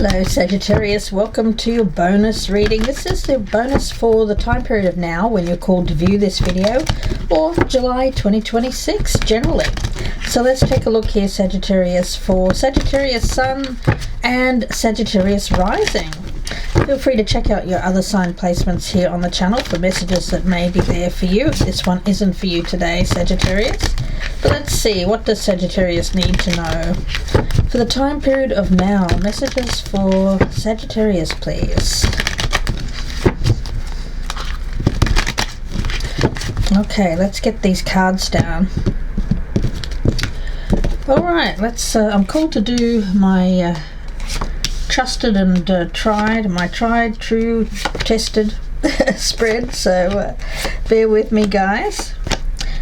Hello Sagittarius, welcome to your bonus reading. This is the bonus for the time period of now when you're called to view this video, or July 2026 generally. So let's take a look here, Sagittarius, for Sagittarius Sun and Sagittarius Rising. Feel free to check out your other sign placements here on the channel for messages that may be there for you if this one isn't for you today, Sagittarius. But let's see, what does Sagittarius need to know? For the time period of now, messages for Sagittarius, please. Okay, let's get these cards down. Alright, I'm called to do my trusted and tried, true, tested spread, so bear with me, guys.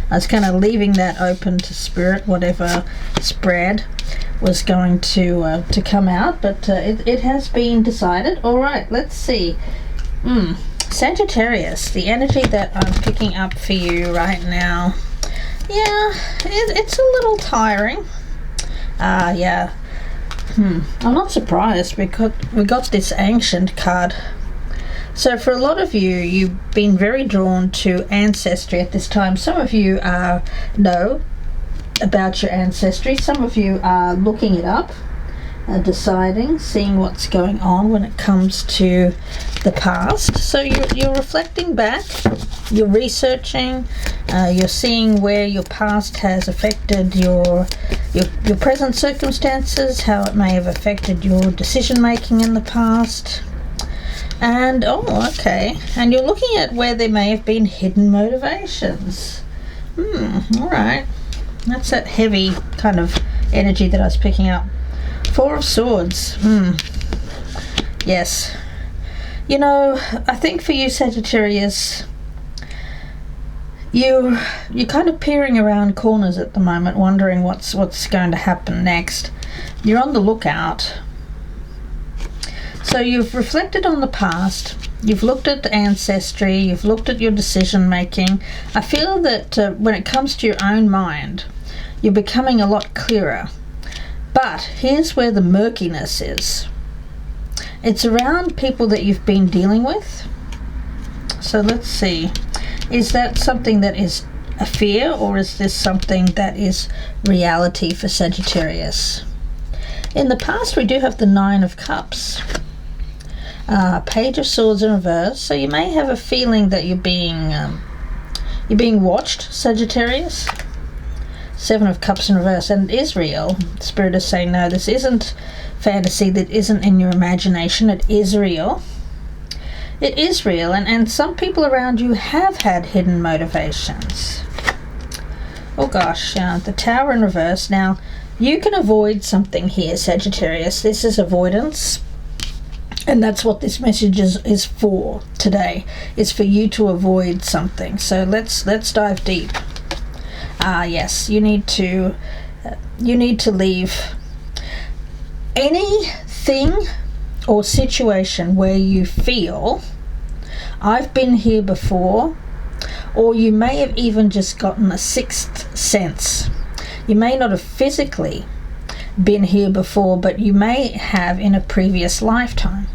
I was kind of leaving that open to spirit, whatever spread was going to come out, but it has been decided. Alright, let's see. Sagittarius, the energy that I'm picking up for you right now. Yeah, it's a little tiring. Yeah. I'm not surprised because we got this ancient card. So for a lot of you, you've been very drawn to ancestry at this time. Some of you know about your ancestry. Some of you are looking it up, deciding, seeing what's going on when it comes to the past. So you're reflecting back, you're researching, you're seeing where your past has affected your present circumstances, how it may have affected your decision making in the past. And and you're looking at where there may have been hidden motivations. All right, that's that heavy kind of energy that I was picking up. Four of Swords. Yes, you know, I think for you, Sagittarius, you're kind of peering around corners at the moment, wondering what's going to happen next. You're on the lookout. So you've reflected on the past, you've looked at the ancestry, you've looked at your decision making. I feel that when it comes to your own mind, you're becoming a lot clearer. But here's where the murkiness is. It's around people that you've been dealing with. So let's see, is that something that is a fear, or is this something that is reality for Sagittarius? In the past, we do have the Nine of Cups. Page of Swords in reverse, so you may have a feeling that you're being watched, Sagittarius. Seven of Cups in reverse, and it is real. Spirit is saying, no, this isn't fantasy, that isn't in your imagination, it is real. It is real, and some people around you have had hidden motivations. Oh gosh, the Tower in reverse. Now, you can avoid something here, Sagittarius. This is avoidance. And that's what this message is for today. It's for you to avoid something. So let's dive deep. Yes, you need to leave anything or situation where you feel I've been here before, or you may have even just gotten a sixth sense. You may not have physically been here before, but you may have in a previous lifetime.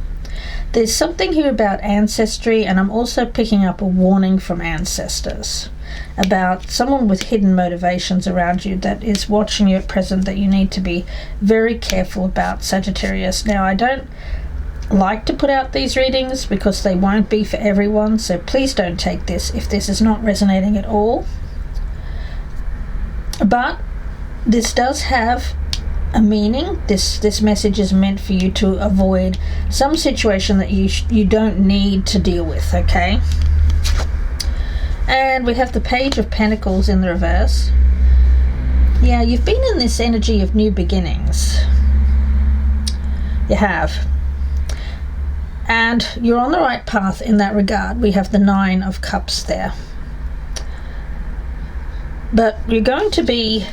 There's something here about ancestry, and I'm also picking up a warning from ancestors about someone with hidden motivations around you that is watching you at present that you need to be very careful about, Sagittarius. Now, I don't like to put out these readings because they won't be for everyone, so please don't take this if this is not resonating at all. But this does have a meaning. This message is meant for you to avoid some situation that you don't need to deal with, okay? And we have the Page of Pentacles in the reverse. Yeah, you've been in this energy of new beginnings. You have. And you're on the right path in that regard. We have the Nine of Cups there. But you're going to be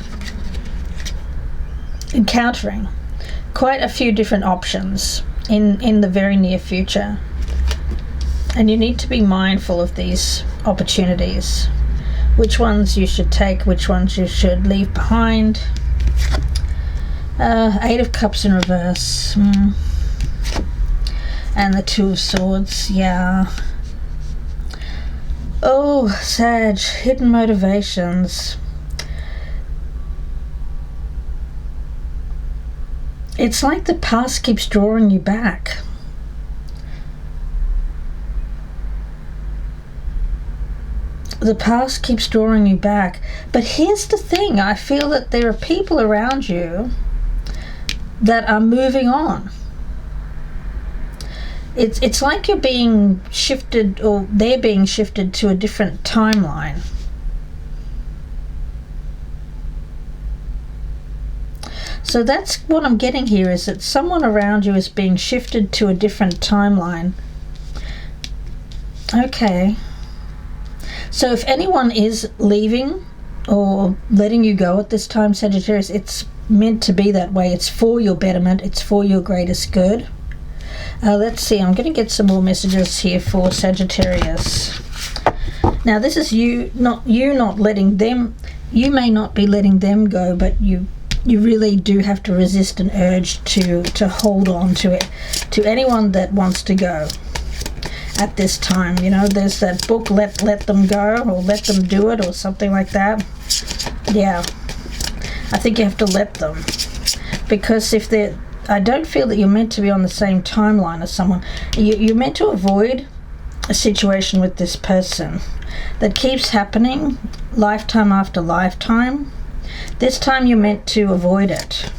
encountering quite a few different options in the very near future, and you need to be mindful of these opportunities, which ones you should take, which ones you should leave behind. Eight of Cups in reverse. And the Two of Swords, yeah. Oh, Sag, hidden motivations. It's like the past keeps drawing you back. The past keeps drawing you back. But here's the thing, I feel that there are people around you that are moving on. It's like you're being shifted, or they're being shifted to a different timeline. So that's what I'm getting here, is that someone around you is being shifted to a different timeline. Okay. So if anyone is leaving or letting you go at this time, Sagittarius, it's meant to be that way. It's for your betterment. It's for your greatest good. Let's see. I'm going to get some more messages here for Sagittarius. Now, this is you not letting them. You may not be letting them go, but you really do have to resist an urge to hold on to it. To anyone that wants to go at this time, you know, there's that book, Let Them Go, or Let Them Do It, or something like that. Yeah, I think you have to let them, because if they're, I don't feel that you're meant to be on the same timeline as someone. You're meant to avoid a situation with this person that keeps happening lifetime after lifetime. This time you're meant to avoid it.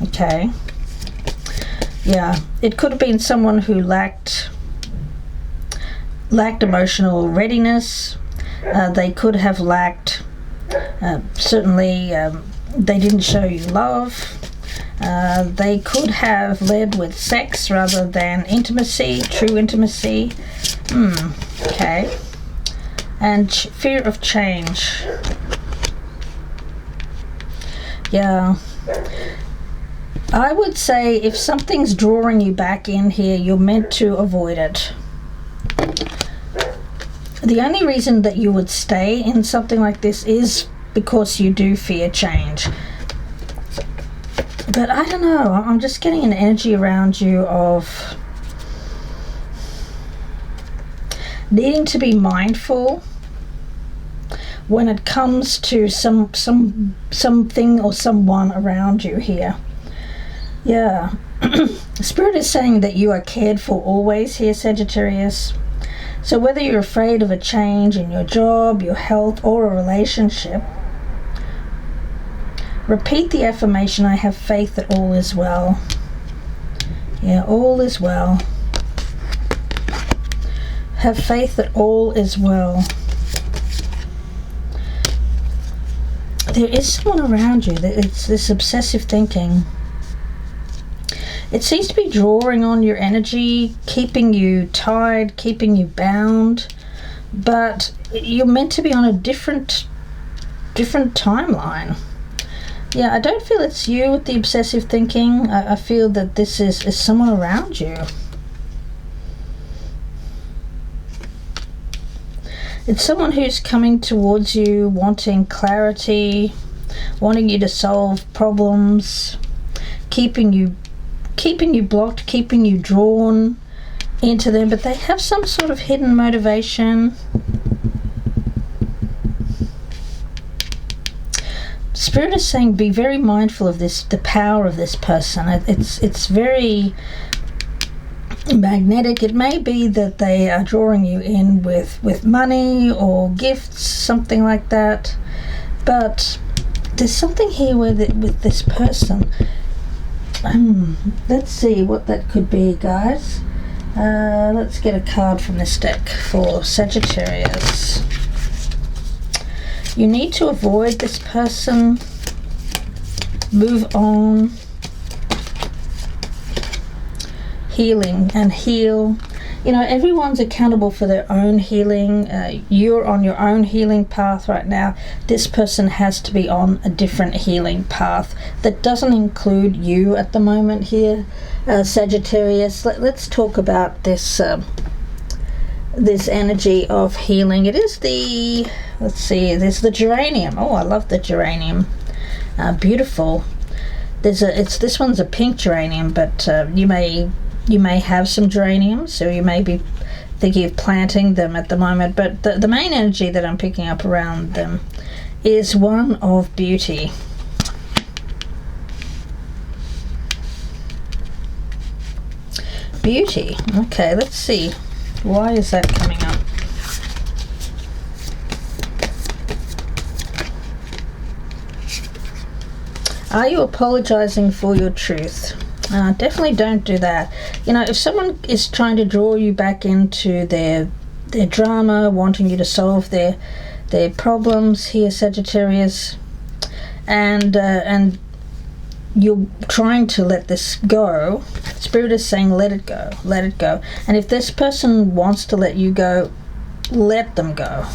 Okay. Yeah, it could have been someone who lacked emotional readiness. They could have lacked, certainly, they didn't show you love. They could have led with sex rather than intimacy, true intimacy. Okay. And fear of change. Yeah. I would say if something's drawing you back in here, you're meant to avoid it. The only reason that you would stay in something like this is because you do fear change. But I don't know, I'm just getting an energy around you of needing to be mindful when it comes to something or someone around you here. Yeah. Spirit is saying that you are cared for always here, Sagittarius. So whether you're afraid of a change in your job, your health, or a relationship, repeat the affirmation, I have faith that all is well. Yeah, all is well. Have faith that all is well. There is someone around you that it's this obsessive thinking. It seems to be drawing on your energy, keeping you tied, keeping you bound, but you're meant to be on a different timeline. Yeah, I don't feel it's you with the obsessive thinking. I feel that this is someone around you. It's someone who's coming towards you, wanting clarity, wanting you to solve problems, keeping you blocked, keeping you drawn into them, but they have some sort of hidden motivation. Spirit is saying be very mindful of this, the power of this person. It's very magnetic. It may be that they are drawing you in with money or gifts, something like that, but there's something here with this person. Let's see what that could be, guys. Let's get a card from this deck for Sagittarius. You need to avoid this person. Move on. Healing and heal. You know, everyone's accountable for their own healing. You're on your own healing path right now. This person has to be on a different healing path that doesn't include you at the moment here, Sagittarius. Let's talk about this this energy of healing. It is the, let's see, there's the geranium. Oh, I love the geranium. Beautiful. This one's a pink geranium, but you may have some geraniums, so you may be thinking of planting them at the moment. But the main energy that I'm picking up around them is one of beauty. Beauty. Okay, let's see. Why is that coming up? Are you apologizing for your truth? Definitely don't do that. You know, if someone is trying to draw you back into their drama, wanting you to solve their problems here, Sagittarius, and you're trying to let this go, Spirit is saying let it go, let it go. And if this person wants to let you go, let them go.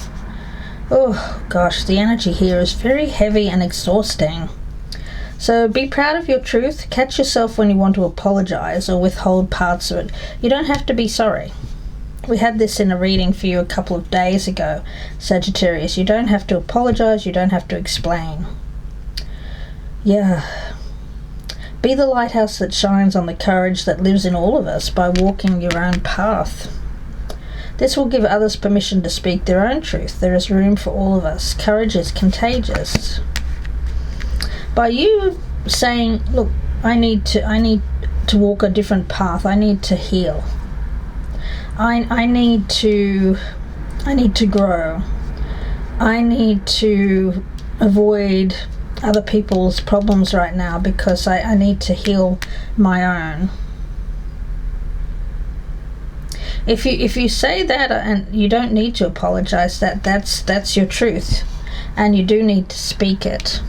Oh gosh, the energy here is very heavy and exhausting. So be proud of your truth. Catch yourself when you want to apologize or withhold parts of it. You don't have to be sorry. We had this in a reading for you a couple of days ago, Sagittarius. You don't have to apologize. You don't have to explain. Yeah. Be the lighthouse that shines on the courage that lives in all of us by walking your own path. This will give others permission to speak their own truth. There is room for all of us. Courage is contagious. By you saying, look, I need to walk a different path. I need to heal. I need to grow. I need to avoid other people's problems right now because I need to heal my own. If you say that, and you don't need to apologize, that's your truth, and you do need to speak it.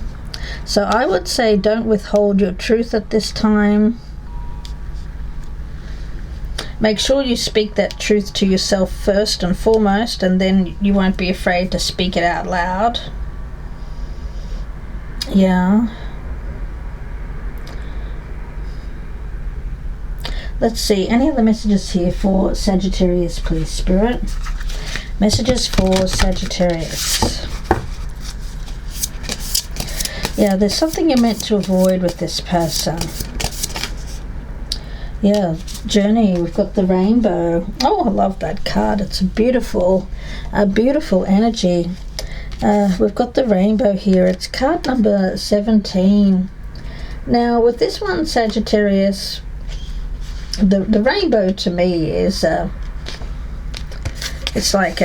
So I would say don't withhold your truth at this time. Make sure you speak that truth to yourself first and foremost, and then you won't be afraid to speak it out loud. Yeah. Let's see, any other messages here for Sagittarius, please, Spirit? Messages for Sagittarius. Yeah, there's something you're meant to avoid with this person. Yeah, journey, we've got the rainbow. Oh, I love that card. It's a beautiful energy. We've got the rainbow here. It's card number 17. Now, with this one, Sagittarius, the rainbow to me is, it's like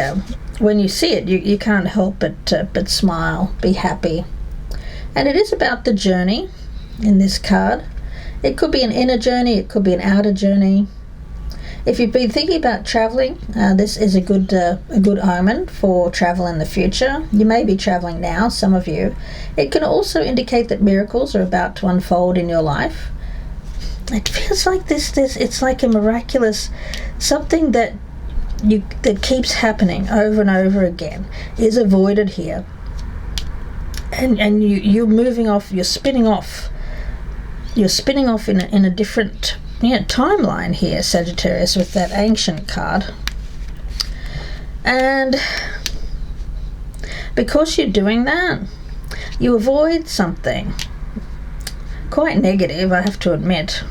when you see it, you can't help but smile, be happy. And it is about the journey in this card. It could be an inner journey, it could be an outer journey. If you've been thinking about traveling, this is a good omen for travel in the future. You may be traveling now, some of you. It can also indicate that miracles are about to unfold in your life. It feels like this it's like a miraculous something that keeps happening over and over again is avoided here. And you're moving off, you're spinning off in a different timeline here, Sagittarius, with that ancient card. And because you're doing that, you avoid something quite negative, I have to admit.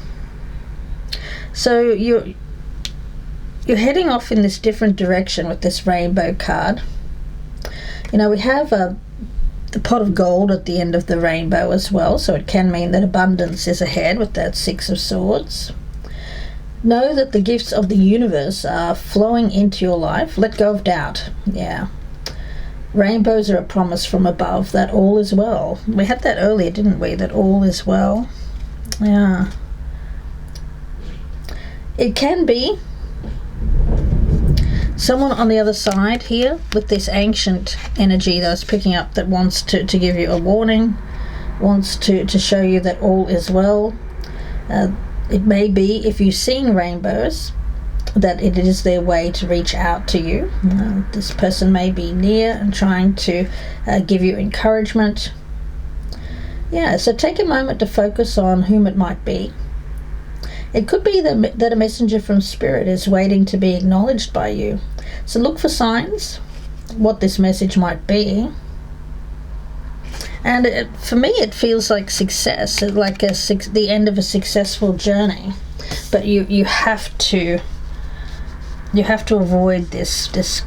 So you're heading off in this different direction with this rainbow card. You know, we have the pot of gold at the end of the rainbow as well, so it can mean that abundance is ahead with that Six of Swords. Know that the gifts of the universe are flowing into your life. Let go of doubt. Yeah. Rainbows are a promise from above that all is well. We had that earlier, didn't we? That all is well. Yeah. It can be someone on the other side here with this ancient energy that I was picking up that wants to give you a warning, wants to show you that all is well. It may be, if you've seen rainbows, that it is their way to reach out to you. This person may be near and trying to give you encouragement. Yeah, so take a moment to focus on whom it might be. It could be that a messenger from Spirit is waiting to be acknowledged by you. So look for signs, what this message might be. And for me, it feels like success, like the end of a successful journey. But you have to avoid this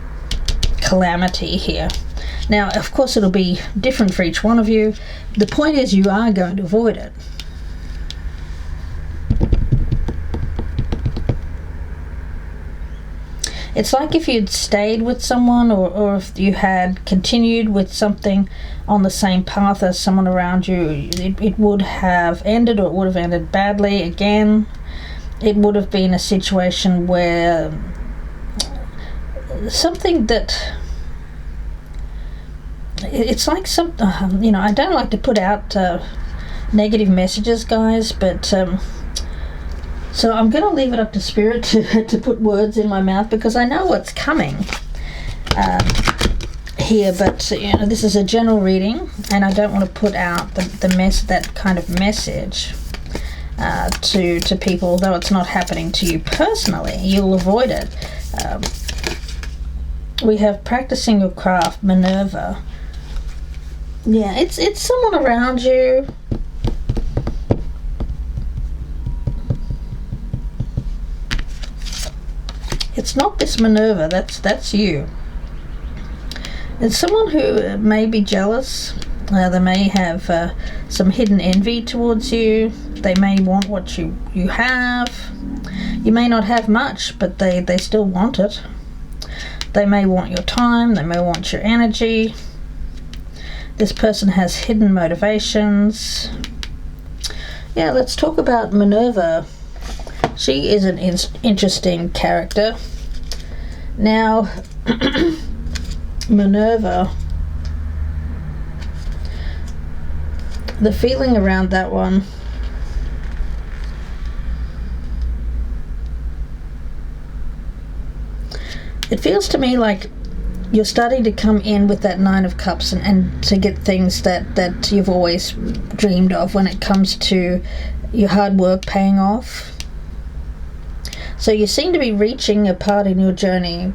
calamity here. Now, of course, it'll be different for each one of you. The point is, you are going to avoid it. It's like if you'd stayed with someone, or if you had continued with something on the same path as someone around you, it would have ended, or it would have ended badly again. It would have been a situation where something that... It's like I don't like to put out negative messages, guys, but... So I'm going to leave it up to Spirit to put words in my mouth, because I know what's coming here. But this is a general reading, and I don't want to put out that kind of message to people. Although it's not happening to you personally, you'll avoid it. We have practicing your craft, Minerva. Yeah, it's someone around you. It's not this Minerva, that's you. It's someone who may be jealous. They may have some hidden envy towards you. They may want what you have. You may not have much, but they still want it. They may want your time. They may want your energy. This person has hidden motivations. Yeah, let's talk about Minerva. She is an interesting character. Now, Minerva, the feeling around that one, it feels to me like you're starting to come in with that Nine of Cups and to get things that you've always dreamed of when it comes to your hard work paying off. So you seem to be reaching a part in your journey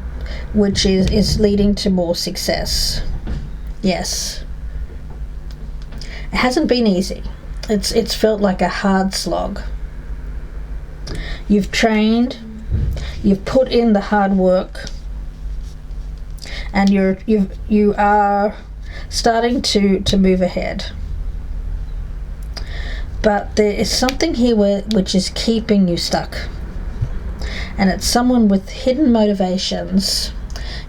which is leading to more success. Yes. It hasn't been easy. It's felt like a hard slog. You've trained, you've put in the hard work, and you are starting to move ahead. But there is something here which is keeping you stuck. And it's someone with hidden motivations.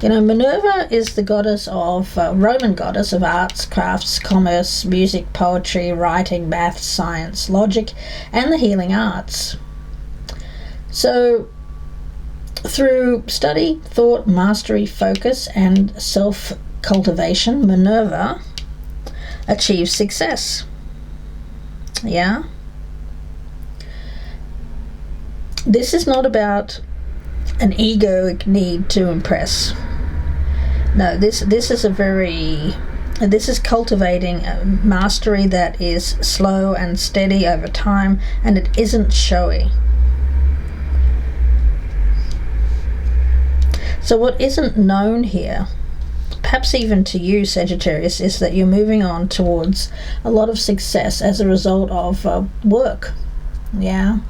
Minerva is the goddess of, Roman goddess of arts, crafts, commerce, music, poetry, writing, maths, science, logic, and the healing arts. So, through study, thought, mastery, focus, and self-cultivation, Minerva achieves success. Yeah? This is not about an egoic need to impress. No, this is cultivating a mastery that is slow and steady over time, and it isn't showy. So what isn't known here, perhaps even to you, Sagittarius, is that you're moving on towards a lot of success as a result of work. Yeah?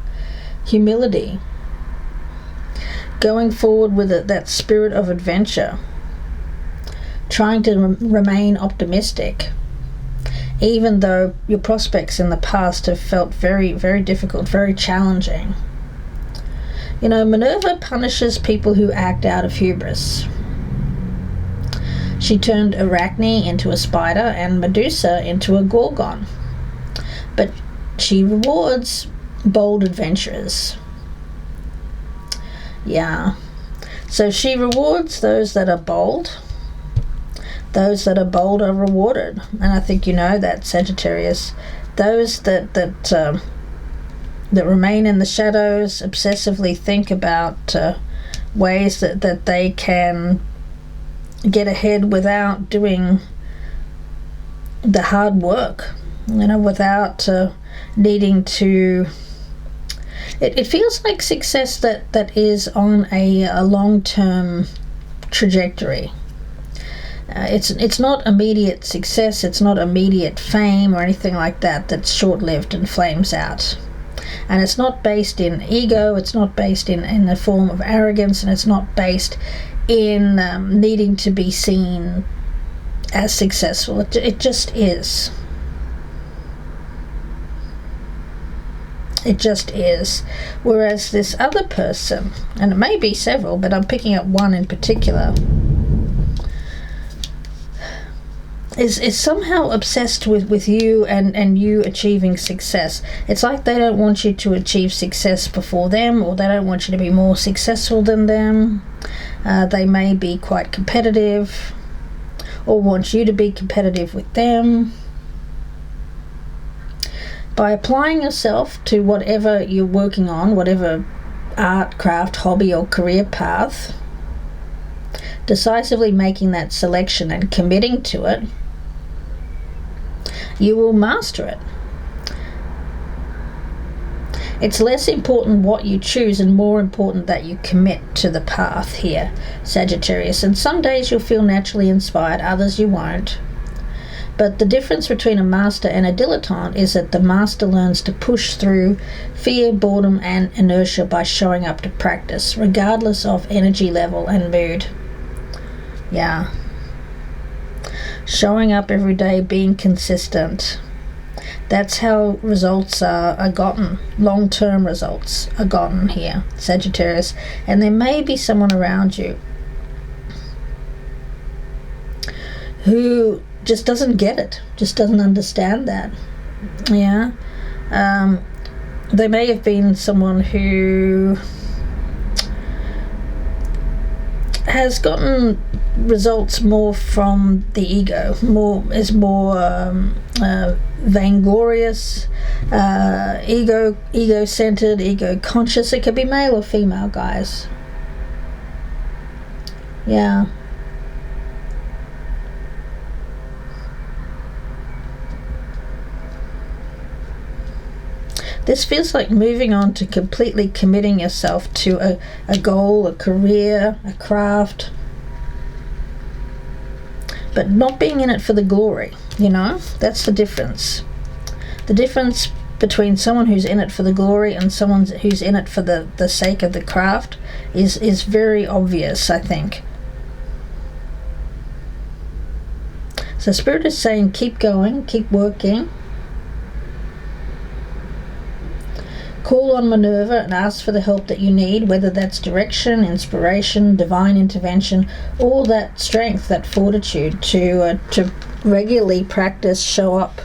Humility, going forward with that spirit of adventure, trying to remain optimistic, even though your prospects in the past have felt very, very difficult, very challenging. Minerva punishes people who act out of hubris. She turned Arachne into a spider and Medusa into a gorgon. But she rewards bold adventurers. Yeah. So she rewards those that are bold. Those that are bold are rewarded. And I think you know that, Sagittarius. Those that remain in the shadows, obsessively think about ways that they can get ahead without doing the hard work, without needing to... It feels like success that is on a long-term trajectory. It's not immediate success, it's not immediate fame or anything like that that's short-lived and flames out. And it's not based in ego, it's not based in a form of arrogance, and it's not based in needing to be seen as successful. It just is. It just is. Whereas this other person, and it may be several, but I'm picking up one in particular, is somehow obsessed with you and you achieving success. It's like they don't want you to achieve success before them, or they don't want you to be more successful than them. They may be quite competitive, or want you to be competitive with them. By applying yourself to whatever you're working on, whatever art, craft, hobby or career path, decisively making that selection and committing to it, you will master it. It's less important what you choose and more important that you commit to the path here, Sagittarius. And some days you'll feel naturally inspired, others you won't. But the difference between a master and a dilettante is that the master learns to push through fear, boredom and inertia by showing up to practice, regardless of energy level and mood. Yeah. Showing up every day, being consistent. That's how results are gotten. Long-term results are gotten here, Sagittarius. And there may be someone around you who just doesn't get it, just doesn't understand that. Yeah. They may have been someone who has gotten results more from the ego, is more vainglorious, ego-centered, ego-conscious. It could be male or female, guys. Yeah. This feels like moving on to completely committing yourself to a goal, a career, a craft, but not being in it for the glory, That's the difference. The difference between someone who's in it for the glory and someone who's in it for the sake of the craft is very obvious, I think. So Spirit is saying keep going, keep working. Call on Minerva and ask for the help that you need, whether that's direction, inspiration, divine intervention, all that strength, that fortitude to regularly practice, show up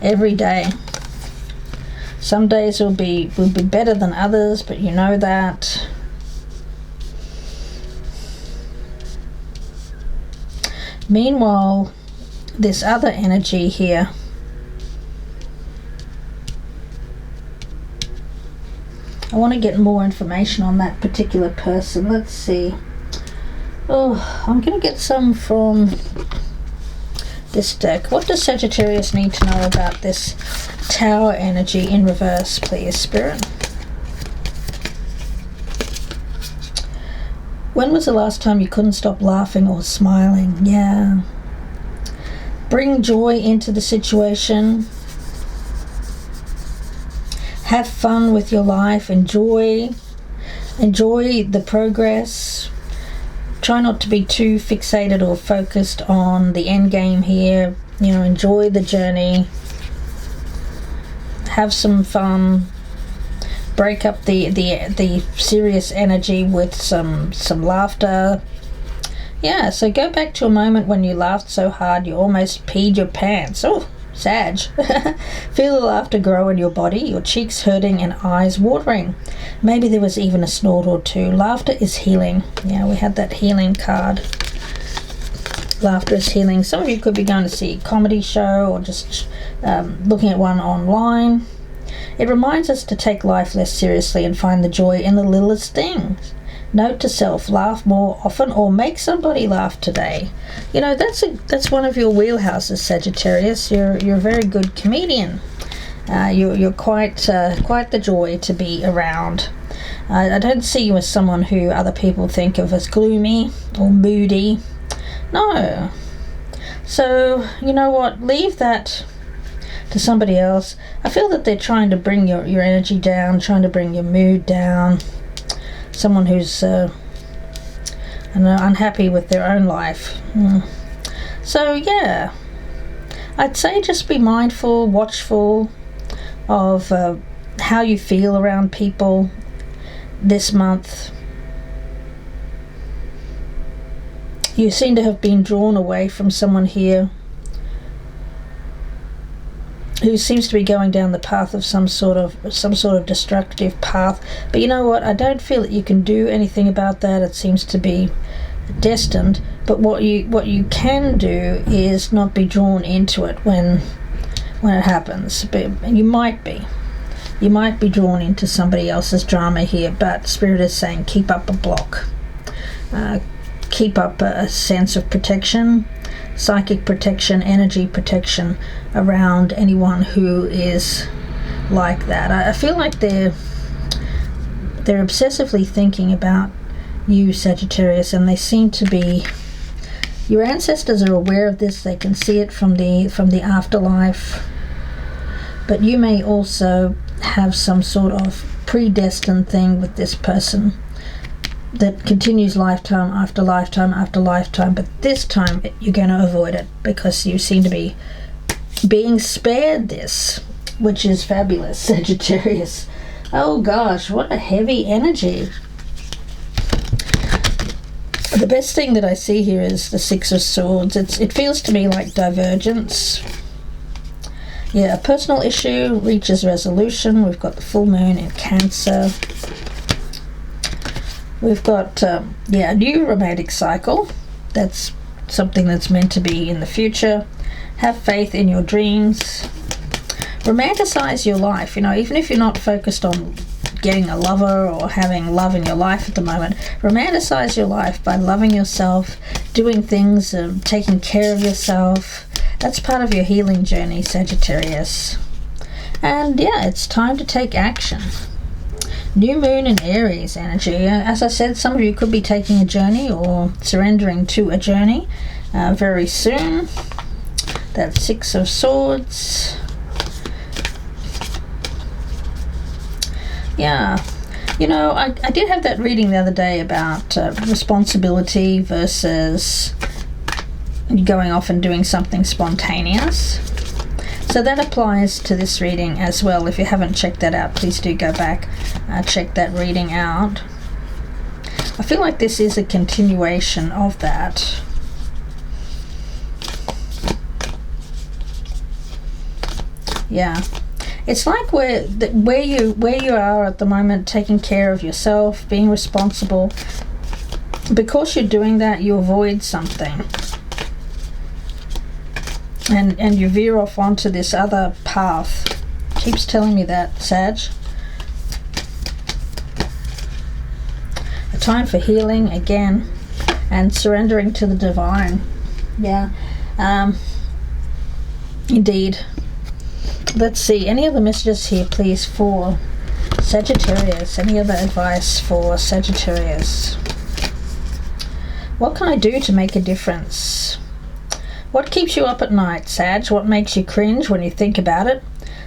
every day. Some days will be better than others, but you know that. Meanwhile, this other energy here, I want to get more information on that particular person. Let's see. Oh, I'm going to get some from this deck. What does Sagittarius need to know about this Tower energy in reverse, please, Spirit? When was the last time you couldn't stop laughing or smiling? Yeah. Bring joy into the situation. Have fun with your life. Enjoy the progress. Try not to be too fixated or focused on the end game here. Enjoy the journey. Have some fun. Break up the serious energy with some laughter. Yeah, so go back to a moment when you laughed so hard you almost peed your pants. Oh, Sag. Feel the laughter grow in your body, your cheeks hurting and eyes watering. Maybe there was even a snort or two. Laughter is healing. Yeah, we had that healing card. Laughter is healing. Some of you could be going to see a comedy show or just looking at one online. It reminds us to take life less seriously and find the joy in the littlest things. Note to self, laugh more often or make somebody laugh today. That's one of your wheelhouses, Sagittarius. You're a very good comedian. You're quite the joy to be around. I don't see you as someone who other people think of as gloomy or moody. No. So, you know what? Leave that to somebody else. I feel that they're trying to bring your energy down, trying to bring your mood down. Someone who's unhappy with their own life. So, yeah. I'd say just be mindful, watchful of how you feel around people this month. You seem to have been drawn away from someone here who seems to be going down the path of some sort of destructive path. But you know what? I don't feel that you can do anything about that. It seems to be destined. But what you can do is not be drawn into it when it happens. But you might be drawn into somebody else's drama here. But Spirit is saying keep up a block. Keep up a sense of protection, psychic protection, energy protection around anyone who is like that. I feel like they're obsessively thinking about you, Sagittarius, and they seem to be. Your ancestors are aware of this. They can see it from the afterlife. But you may also have some sort of predestined thing with this person that continues lifetime after lifetime after lifetime, but this time you're going to avoid it because you seem to be being spared this, which is fabulous, Sagittarius. Oh gosh, what a heavy energy. The best thing that I see here is the Six of Swords. It feels to me like divergence. Yeah, a personal issue reaches resolution. We've got the full moon in Cancer. We've got, a new romantic cycle. That's something that's meant to be in the future. Have faith in your dreams. Romanticize your life. Even if you're not focused on getting a lover or having love in your life at the moment, romanticize your life by loving yourself, doing things, taking care of yourself. That's part of your healing journey, Sagittarius. And yeah, it's time to take action. New moon in Aries energy. As I said, some of you could be taking a journey or surrendering to a journey very soon. That's Six of Swords. Yeah. I did have that reading the other day about responsibility versus going off and doing something spontaneous. So that applies to this reading as well. If you haven't checked that out, please do go back, check that reading out. I feel like this is a continuation of that. Yeah. It's like where you are at the moment, taking care of yourself, being responsible. Because you're doing that, you avoid something. And you veer off onto this other path. Keeps telling me that, Sag. A time for healing again and surrendering to the divine. Yeah. Indeed. Let's see. Any other messages here, please, for Sagittarius? Any other advice for Sagittarius? What can I do to make a difference? What keeps you up at night, Sag? What makes you cringe when you think about it?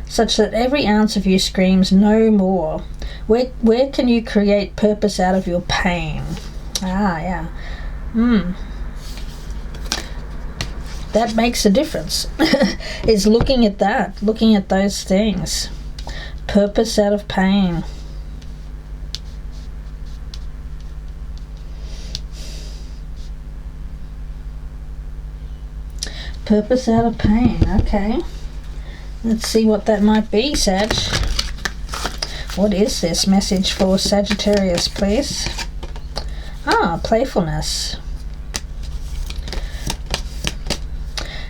Such that every ounce of you screams no more. Where can you create purpose out of your pain? Ah, yeah. That makes a difference. Is looking at that, looking at those things. Purpose out of pain. Purpose out of pain. Okay. Let's see what that might be, Sag. What is this message for Sagittarius, please? Ah, playfulness.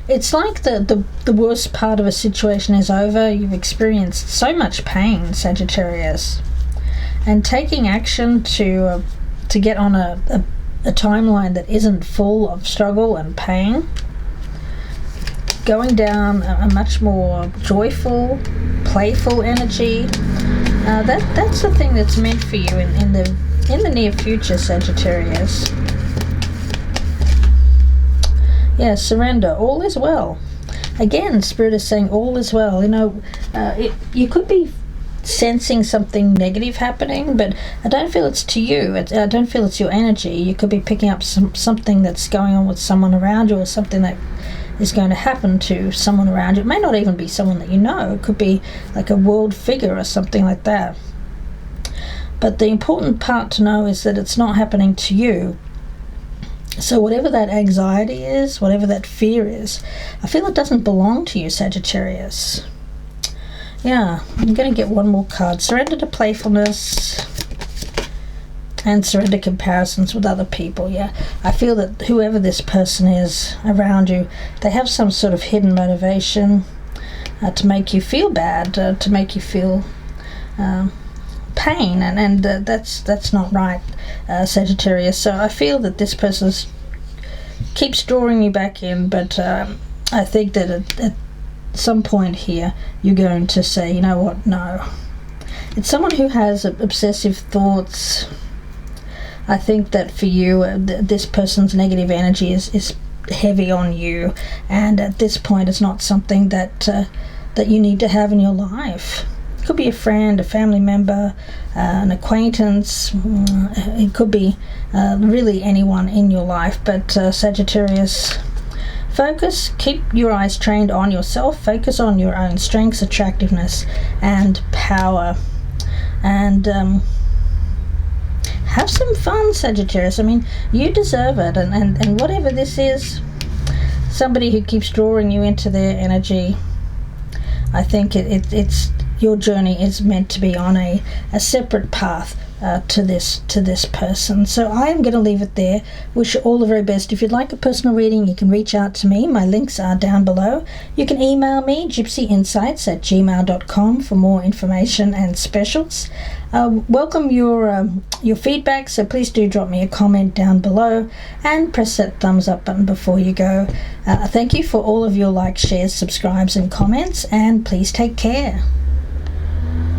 It's like the worst part of a situation is over. You've experienced so much pain, Sagittarius. And taking action to get on a timeline that isn't full of struggle and pain. Going down a much more joyful, playful energy. That's the thing that's meant for you in the near future, Sagittarius. Yeah, surrender. All is well. Again, Spirit is saying all is well. You know, you could be sensing something negative happening, but I don't feel it's to you. I don't feel it's your energy. You could be picking up something that's going on with someone around you, or something that is going to happen to someone around you. It may not even be someone that you know. It could be like a world figure or something like that. But the important part to know is that it's not happening to you. So whatever that anxiety is, whatever that fear is, I feel it doesn't belong to you, Sagittarius. Yeah, I'm going to get one more card. Surrender to playfulness and surrender comparisons with other people. Yeah, I feel that whoever this person is around you, they have some sort of hidden motivation to make you feel bad, to make you feel pain, and that's not right, Sagittarius. So I feel that this person keeps drawing you back in, but I think that at some point here you're going to say, you know what, no. It's someone who has obsessive thoughts. I think that for you, this person's negative energy is heavy on you, and at this point it's not something that you need to have in your life. It could be a friend, a family member, an acquaintance. It could be really anyone in your life. But Sagittarius, focus, keep your eyes trained on yourself, focus on your own strengths, attractiveness, and power. And have some fun, Sagittarius. I mean, you deserve it. And whatever this is, somebody who keeps drawing you into their energy, I think it's your journey is meant to be on a separate path to this person. So I am going to leave it there. Wish you all the very best. If you'd like a personal reading, you can reach out to me. My links are down below. You can email me, gypsyinsights@gmail.com, for more information and specials. Welcome your feedback, so please do drop me a comment down below and press that thumbs up button before you go. Thank you for all of your likes, shares, subscribes and comments, and please take care.